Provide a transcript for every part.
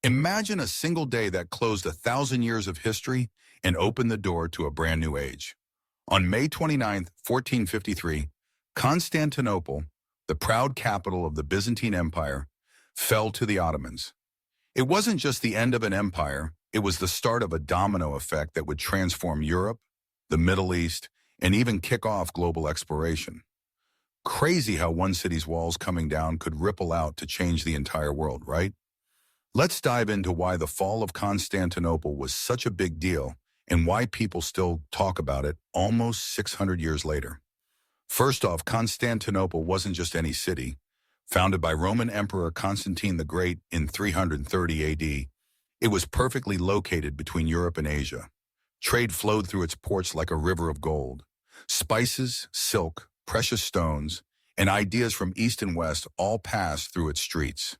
Imagine a single day that closed 1,000 years of history and opened the door to a brand new age. On May 29th, 1453, Constantinople, the proud capital of the Byzantine Empire, fell to the Ottomans. It wasn't just the end of an empire, it was the start of a domino effect that would transform Europe, the Middle East, and even kick off global exploration. Crazy how one city's walls coming down could ripple out to change the entire world, right? Let's dive into why the fall of Constantinople was such a big deal and why people still talk about it almost 600 years later. First off, Constantinople wasn't just any city. Founded by Roman Emperor Constantine the Great in 330 AD, it was perfectly located between Europe and Asia. Trade flowed through its ports like a river of gold. Spices, silk, precious stones, and ideas from east and west all passed through its streets.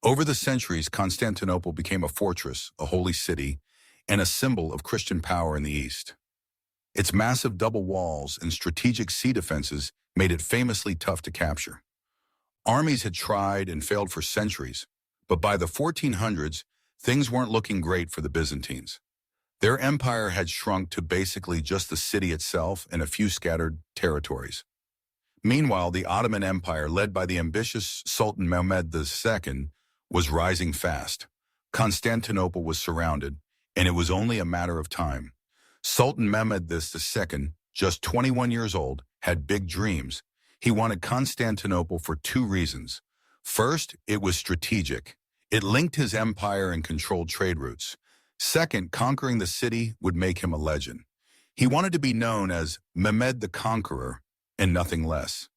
Over the centuries, Constantinople became a fortress, a holy city, and a symbol of Christian power in the East. Its massive double walls and strategic sea defenses made it famously tough to capture. Armies had tried and failed for centuries, but by the 1400s, things weren't looking great for the Byzantines. Their empire had shrunk to basically just the city itself and a few scattered territories. Meanwhile, the Ottoman Empire, led by the ambitious Sultan Mehmed II, was rising fast. Constantinople was surrounded, and it was only a matter of time. Sultan Mehmed II, just 21 years old, had big dreams. He wanted Constantinople for two reasons. First, it was strategic. It linked his empire and controlled trade routes. Second, conquering the city would make him a legend. He wanted to be known as Mehmed the Conqueror and nothing less.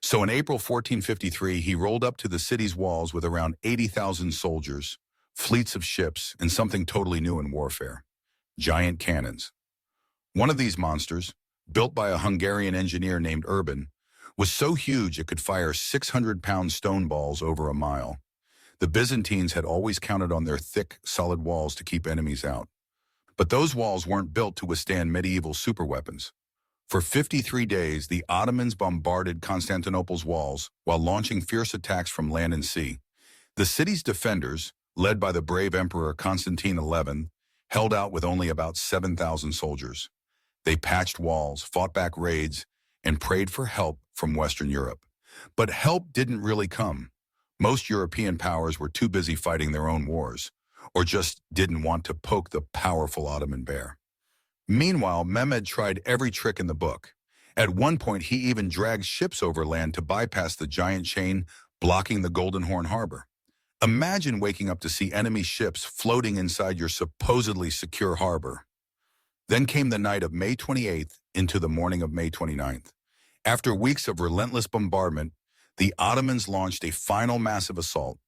So in April 1453, he rolled up to the city's walls with around 80,000 soldiers, fleets of ships, and something totally new in warfare: giant cannons. One of these monsters, built by a Hungarian engineer named Urban, was so huge it could fire 600-pound stone balls over a mile. The Byzantines had always counted on their thick, solid walls to keep enemies out. But those walls weren't built to withstand medieval superweapons. For 53 days, the Ottomans bombarded Constantinople's walls while launching fierce attacks from land and sea. The city's defenders, led by the brave Emperor Constantine XI, held out with only about 7,000 soldiers. They patched walls, fought back raids, and prayed for help from Western Europe. But help didn't really come. Most European powers were too busy fighting their own wars, or just didn't want to poke the powerful Ottoman bear. Meanwhile, Mehmed tried every trick in the book. At one point, he even dragged ships over land to bypass the giant chain blocking the Golden Horn Harbor. Imagine waking up to see enemy ships floating inside your supposedly secure harbor. Then came the night of May 28th into the morning of May 29th. After weeks of relentless bombardment, the Ottomans launched a final massive assault.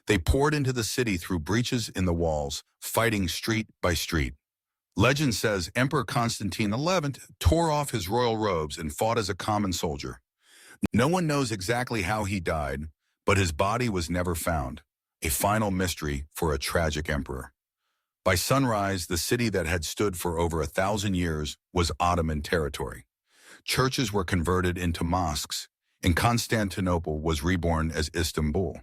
They poured into the city through breaches in the walls, fighting street by street. Legend says Emperor Constantine XI tore off his royal robes and fought as a common soldier. No one knows exactly how he died, but his body was never found, a final mystery for a tragic emperor. By sunrise, the city that had stood for over 1,000 years was Ottoman territory. Churches were converted into mosques, and Constantinople was reborn as Istanbul.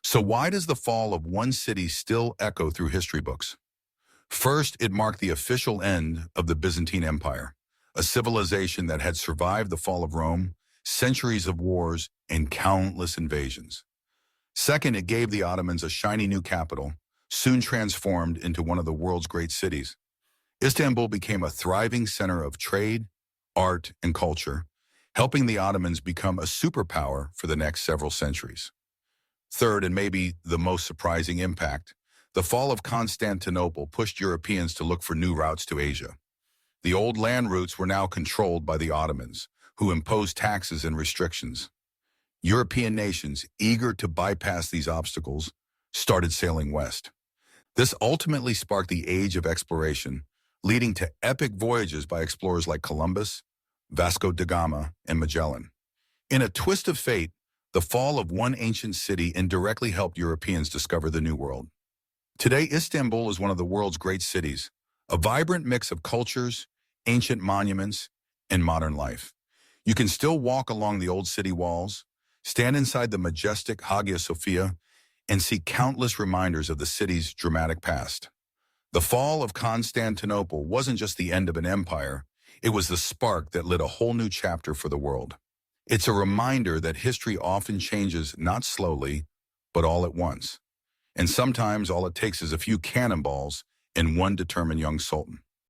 So why does the fall of one city still echo through history books? First, it marked the official end of the Byzantine Empire, a civilization that had survived the fall of Rome, centuries of wars, and countless invasions. Second, it gave the Ottomans a shiny new capital, soon transformed into one of the world's great cities. Istanbul became a thriving center of trade, art, and culture, helping the Ottomans become a superpower for the next several centuries. Third, and maybe the most surprising impact, the fall of Constantinople pushed Europeans to look for new routes to Asia. The old land routes were now controlled by the Ottomans, who imposed taxes and restrictions. European nations, eager to bypass these obstacles, started sailing west. This ultimately sparked the age of exploration, leading to epic voyages by explorers like Columbus, Vasco da Gama, and Magellan. In a twist of fate, the fall of one ancient city indirectly helped Europeans discover the New World. Today, Istanbul is one of the world's great cities, a vibrant mix of cultures, ancient monuments, and modern life. You can still walk along the old city walls, stand inside the majestic Hagia Sophia, and see countless reminders of the city's dramatic past. The fall of Constantinople wasn't just the end of an empire, it was the spark that lit a whole new chapter for the world. It's a reminder that history often changes not slowly, but all at once. And sometimes all it takes is a few cannonballs and one determined young sultan.